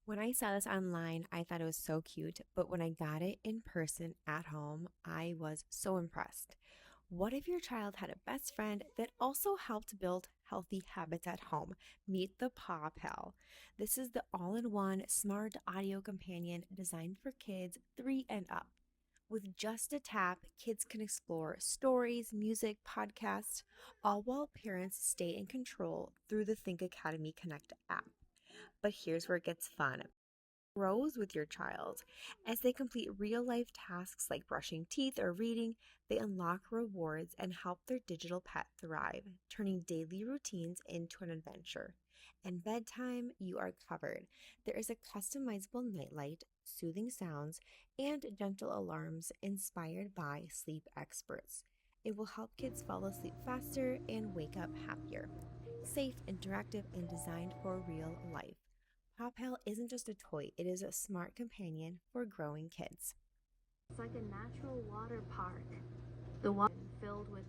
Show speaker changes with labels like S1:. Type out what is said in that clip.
S1: When I saw this online, I thought it was so cute, but when I got it in person at home, I was so impressed. What if your child had a best friend that also helped build healthy habits at home? Meet the Pawpal. This is the all in one smart audio companion designed for kids 3 and up. With just a tap, kids can explore stories, music, podcasts, all while parents stay in control through the Think Academy Connect app. But here's where it gets fun. Grows with your child. As they complete real life tasks like brushing teeth or reading, they unlock rewards and help their digital pet thrive, turning daily routines into an adventure. And bedtime, you are covered. There is a customizable nightlight, soothing sounds, and gentle alarms inspired by sleep experts. It will help kids fall asleep faster and wake up happier. Safe, interactive, and designed for real life. Pawpaw isn't just a toy, it is a smart companion for growing kids.
S2: It's like a natural water park. The water filled with